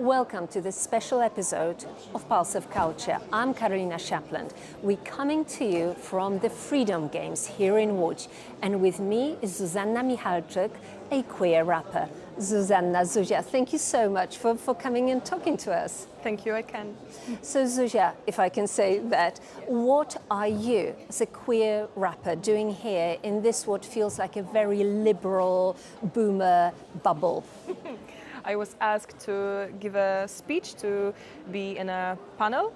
Welcome to this special episode of Pulse of Culture. I'm Karolina Shapland. We're coming to you from the Freedom Games here in Łódź. And with me is Zuzanna Michalczyk, a queer rapper. Zuzanna, Zuzia, thank you so much for coming and talking to us. Thank you, I can. So Zuzia, if I can say that, what are you as a queer rapper doing here in this what feels like a very liberal boomer bubble? I was asked to give a speech, to be in a panel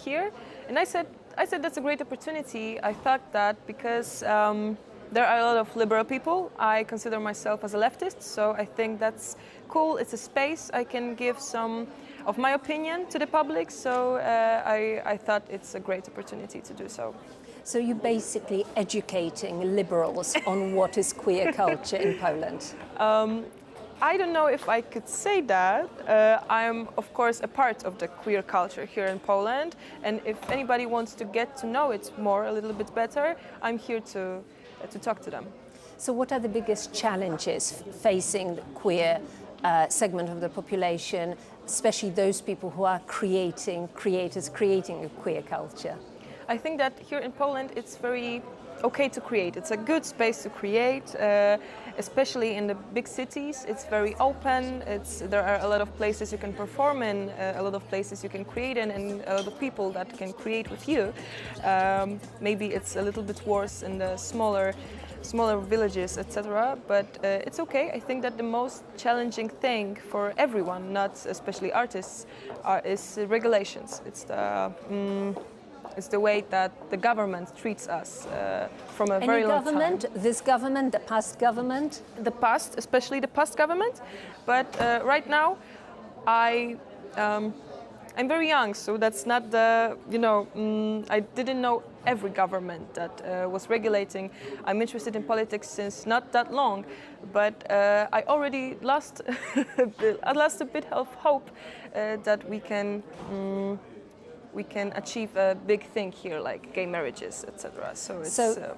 here, and I said that's a great opportunity. I thought that because there are a lot of liberal people. I consider myself as a leftist, so I think that's cool. It's a space I can give some of my opinion to the public, so I thought it's a great opportunity to do so. So you're basically educating liberals on what is queer culture in Poland? I don't know if I could say that. I'm, of course, a part of the queer culture here in Poland, and if anybody wants to get to know it more, a little bit better, I'm here to talk to them. So what are the biggest challenges facing the queer segment of the population, especially those people who are creating a queer culture? I think that here in Poland it's very okay to create. It's a good space to create, especially in the big cities. It's very open. There are a lot of places you can perform in, a lot of places you can create in, and a lot of people that can create with you. Maybe it's a little bit worse in the smaller villages, etc. But it's okay. I think that the most challenging thing for everyone, not especially artists, is regulations. It's the way that the government treats us from a very long time. Any government? This government, the past government? The past, especially the past government. But right now, I'm very young, so that's not the, I didn't know every government that was regulating. I'm interested in politics since not that long, but I already lost a bit of hope that we can achieve a big thing here, like gay marriages, etc. So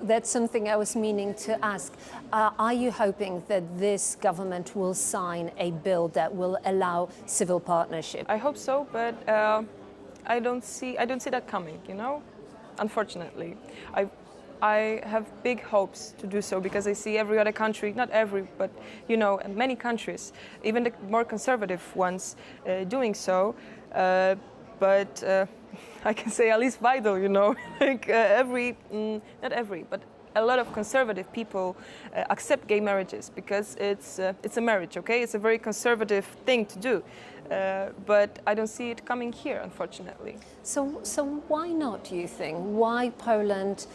that's something I was meaning to ask. Are you hoping that this government will sign a bill that will allow civil partnership? I hope so, but I don't see that coming. Unfortunately, I have big hopes to do so because I see every other country, not every, but many countries, even the more conservative ones, doing so. But I can say at least vital, like not every, but a lot of conservative people accept gay marriages because it's a marriage, okay? It's a very conservative thing to do, but I don't see it coming here, unfortunately. So why not, do you think? Why Poland,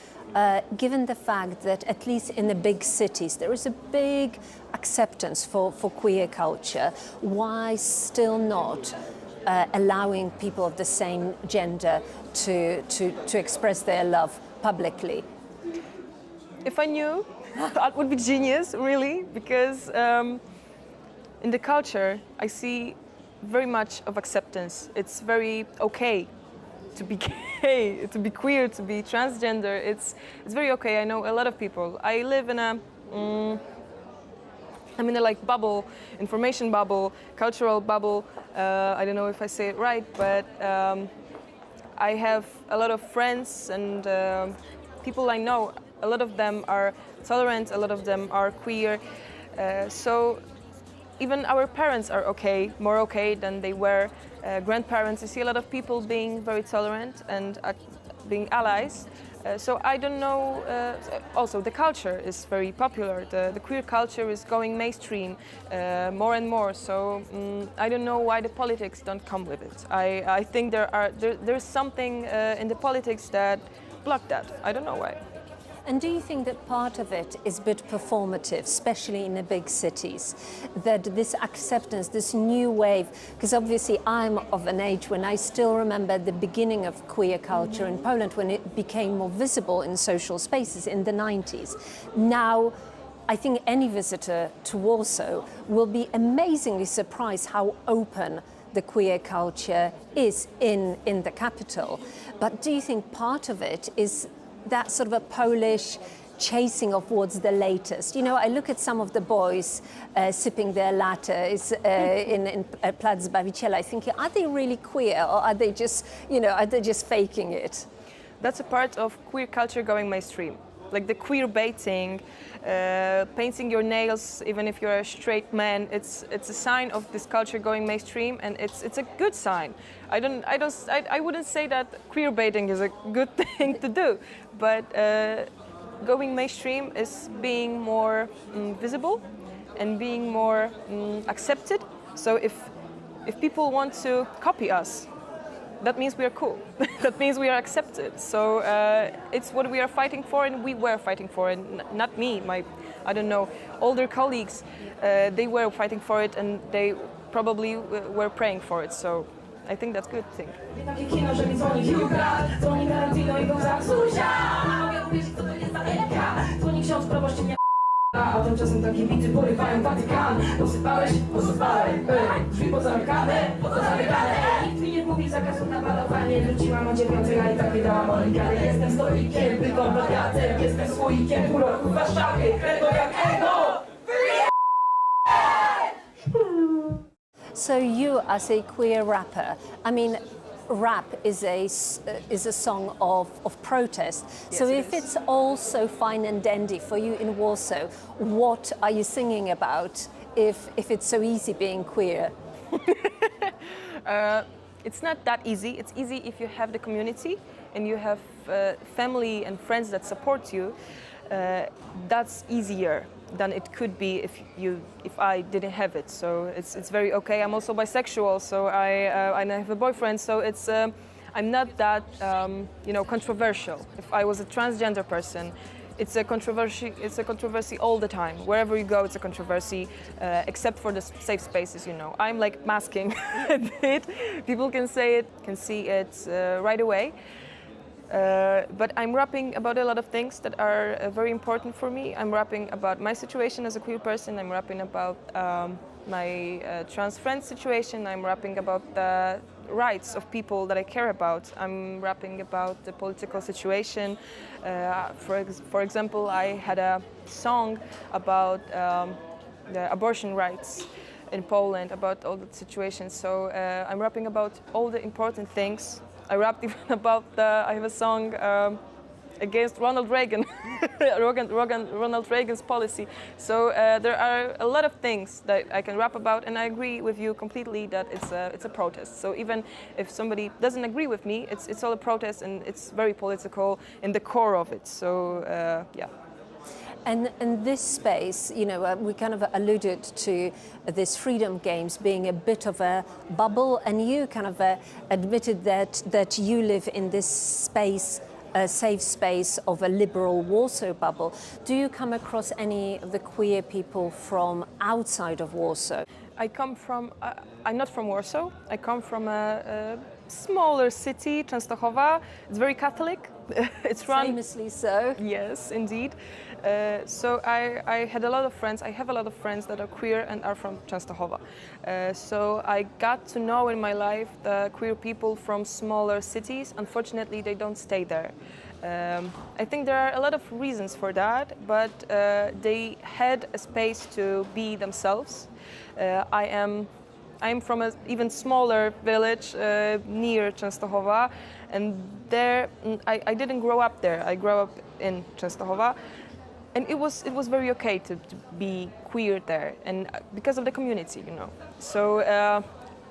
given the fact that at least in the big cities there is a big acceptance for queer culture, why still not allowing people of the same gender to express their love publicly? If I knew, that would be genius, really, because in the culture I see very much of acceptance. It's very okay to be gay, to be queer, to be transgender. It's very okay. I know a lot of people. I live in I'm in a bubble, information bubble, cultural bubble. I don't know if I say it right, but I have a lot of friends and people I know. A lot of them are tolerant, a lot of them are queer. So even our parents are okay, more okay than they were. Grandparents, I see a lot of people being very tolerant and being allies. So I don't know, also the culture is very popular, the queer culture is going mainstream more and more, so I don't know why the politics don't come with it. I think there's something in the politics that block that, I don't know why. And do you think that part of it is a bit performative, especially in the big cities, that this acceptance, this new wave, because obviously I'm of an age when I still remember the beginning of queer culture in Poland when it became more visible in social spaces in the 90s. Now, I think any visitor to Warsaw will be amazingly surprised how open the queer culture is in the capital. But do you think part of it is that sort of a Polish chasing of what's the latest. You know, I look at some of the boys sipping their lattes in Plac Zbawiciela, thinking, are they really queer, or are they just, you know, are they just faking it? That's a part of queer culture going mainstream. Like the queer baiting, painting your nails even if you're a straight man, it's a sign of this culture going mainstream, and it's a good sign. I wouldn't say that queer baiting is a good thing to do, but going mainstream is being more visible and being more accepted. So if people want to copy us, that means we are cool. That means we are accepted. So it's what we are fighting for, and we were fighting for it. Not me, my, I don't know, older colleagues. They were fighting for it, and they probably were praying for it. So I think that's a good thing. A tymczasem takie bity porywają Watykan. Posypałeś, drzwi pozamykane, pozamykane. Nikt mi nie mówi zakazu na balowanie. Wróciłam o 9, a i tak wydałam oligany. Jestem stoikiem, bytom wariatem. Jestem słoikiem uroku Warszawy. Kredo jak ego! So you, as a queer rapper, I mean, rap is a song of protest. Yes, so it if is. it's all so fine and dandy for you in Warsaw, what are you singing about if it's so easy being queer? It's not that easy. It's easy if you have the community and you have family and friends that support you. That's easier than it could be if I didn't have it. So it's very okay. I'm also bisexual, so I have a boyfriend. So it's I'm not that controversial. If I was a transgender person, it's a controversy. It's a controversy all the time. Wherever you go, it's a controversy. Except for the safe spaces, you know. I'm like masking a bit. People can say it, can see it right away. But I'm rapping about a lot of things that are very important for me. I'm rapping about my situation as a queer person. I'm rapping about my trans friend situation. I'm rapping about the rights of people that I care about. I'm rapping about the political situation. For example, I had a song about the abortion rights in Poland, about all the situations. So I'm rapping about all the important things. I rapped even about I have a song against Ronald Reagan, Ronald Reagan's policy. So there are a lot of things that I can rap about, and I agree with you completely that it's a protest. So even if somebody doesn't agree with me, it's all a protest, and it's very political in the core of it. So yeah. And in this space, you know, we kind of alluded to this Freedom Games being a bit of a bubble, and you kind of admitted that you live in this space, a safe space of a liberal Warsaw bubble. Do you come across any of the queer people from outside of Warsaw? I come from, I'm not from Warsaw. I come from a smaller city, Częstochowa. It's very Catholic. It's run... Famously so. Yes, indeed. So I had a lot of friends. I have a lot of friends that are queer and are from Częstochowa. So I got to know in my life the queer people from smaller cities. Unfortunately, they don't stay there. I think there are a lot of reasons for that, but they had a space to be themselves. I'm from an even smaller village near Częstochowa, and there I didn't grow up there. I grew up in Częstochowa, and it was very okay to be queer there, and because of the community, you know. So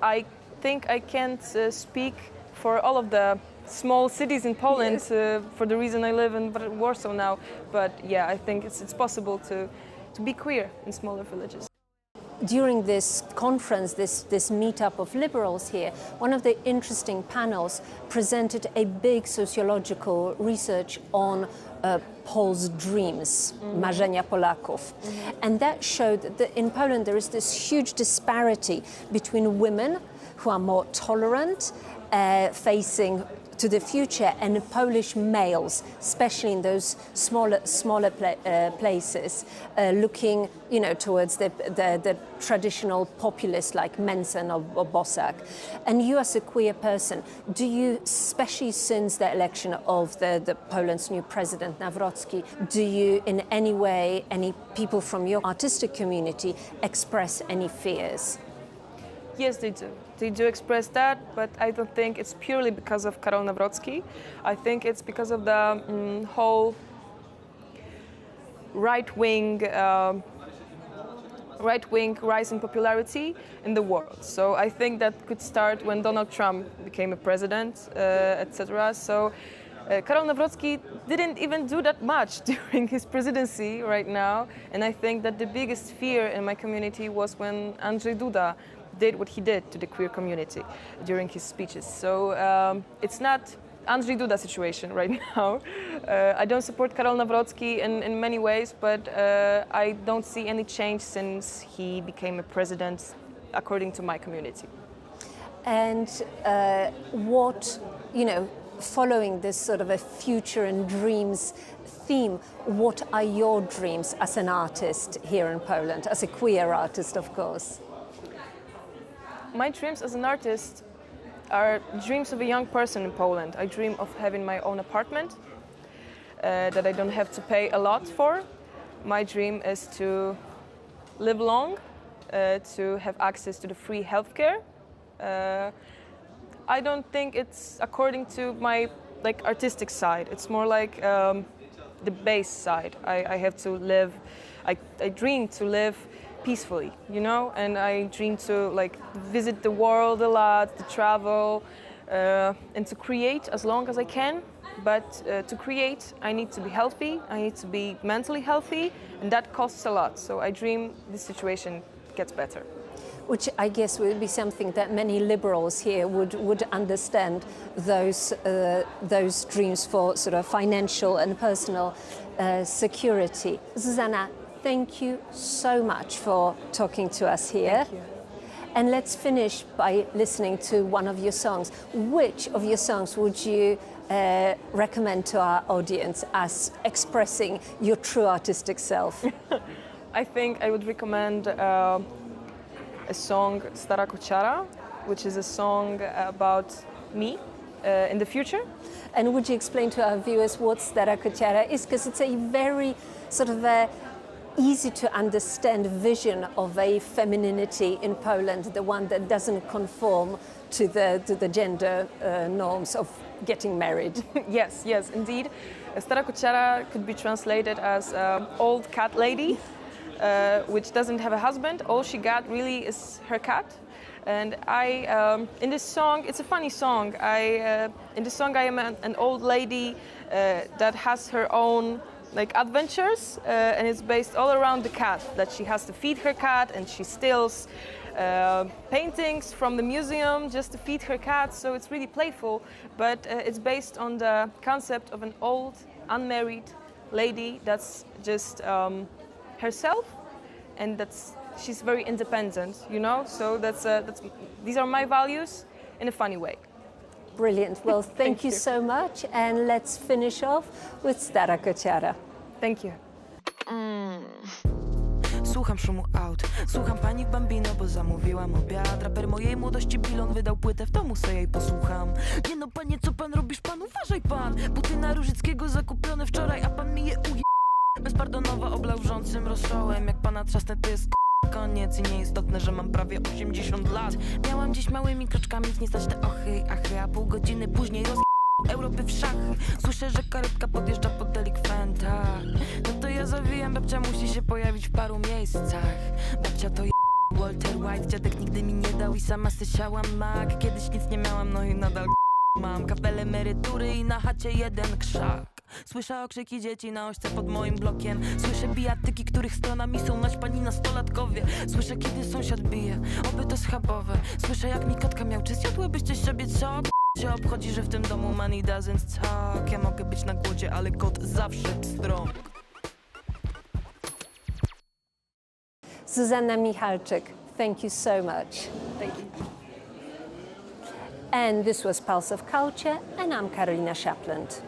I think I can't speak for all of the small cities in Poland, yes. For the reason I live in Warsaw now. But yeah, I think it's possible to be queer in smaller villages. During this conference, this meetup of liberals here, one of the interesting panels presented a big sociological research on Poles' dreams, marzenia Polaków. And that showed that in Poland there is this huge disparity between women who are more tolerant, facing to the future, and Polish males, especially in those smaller places, looking, towards the traditional populists like Mensen or Bosak. And you, as a queer person, do you, especially since the election of the Poland's new president Nawrocki, do you in any way, any people from your artistic community express any fears? Yes, they do. They do express that, but I don't think it's purely because of Karol Nawrocki. I think it's because of the whole right-wing rise in popularity in the world. So I think that could start when Donald Trump became a president, etc. So Karol Nawrocki didn't even do that much during his presidency right now, and I think that the biggest fear in my community was when Andrzej Duda did what he did to the queer community during his speeches. So it's not Andrzej Duda situation right now. I don't support Karol Nawrocki in many ways, but I don't see any change since he became a president, according to my community. And what, following this sort of a future and dreams theme, what are your dreams as an artist here in Poland, as a queer artist, of course? My dreams as an artist are dreams of a young person in Poland. I dream of having my own apartment that I don't have to pay a lot for. My dream is to live long, to have access to the free healthcare. I don't think it's according to my artistic side. It's more like the base side. I have to live. I dream to live peacefully, and I dream to visit the world a lot, to travel, and to create as long as I can. But to create, I need to be healthy, I need to be mentally healthy, and that costs a lot. So I dream this situation gets better. Which I guess would be something that many liberals here would understand, those dreams for sort of financial and personal security. Zuzanna, thank you so much for talking to us here. Thank you. And let's finish by listening to one of your songs. Which of your songs would you recommend to our audience as expressing your true artistic self? I think I would recommend a song, Stara Kociara, which is a song about me in the future. And would you explain to our viewers what Stara Kociara is? Because it's a very sort of easy to understand vision of a femininity in Poland, the one that doesn't conform to the gender norms of getting married. Yes, indeed. Stara Kociara could be translated as old cat lady, which doesn't have a husband. All she got really is her cat. And I, in this song, it's a funny song. In this song, I am an old lady that has her own adventures, and it's based all around the cat, that she has to feed her cat, and she steals paintings from the museum just to feed her cat. So it's really playful, but it's based on the concept of an old, unmarried lady that's just herself, and she's very independent, So these are my values in a funny way. Brilliant. Well, thank you so much, and let's finish off with Stara Kociara. Thank you. Słucham szumu aut, słucham pani w Bambino, bo zamówiłam obiad. Raper mojej młodości Bilon wydał płytę, w domu sobie jej posłucham. Nie no panie, co pan robisz, pan uważaj pan. Buty na Różyckiego zakupione wczoraj, a pan mi je bezpardonowo oblał wrzącym rosołem. Jak pana trzasnę, to jest koniec i nieistotne, że mam prawie 80 lat. Miałam dziś małymi kroczkami nie stać te ochy i achy, a pół godziny później Europy w szachy. Słyszę, że karetka podjeżdża po delikwenta. No to ja zawijam, babcia musi się pojawić w paru miejscach. Babcia to Walter White, dziadek nigdy mi nie dał i sama sysiałam mak. Kiedyś nic nie miałam, no i nadal mam kafel emerytury i na chacie jeden krzak. Słyszę okrzyki dzieci na ośce pod moim blokiem. Słyszę bijatyki, których stronami są naćpani nastolatkowie. Słyszę, kiedy sąsiad bije, oby to schabowe. Słyszę, jak mi kotka miał, czy zjadłybyście sobie co? Cię obchodzi, że w tym domu money doesn't talk. Ja mogę być na głodzie, ale kot zawsze pstrąg. Zuzanna Michalczyk, thank you so much. Thank you. And this was Pulse of Culture, and I'm Karolina Shapland.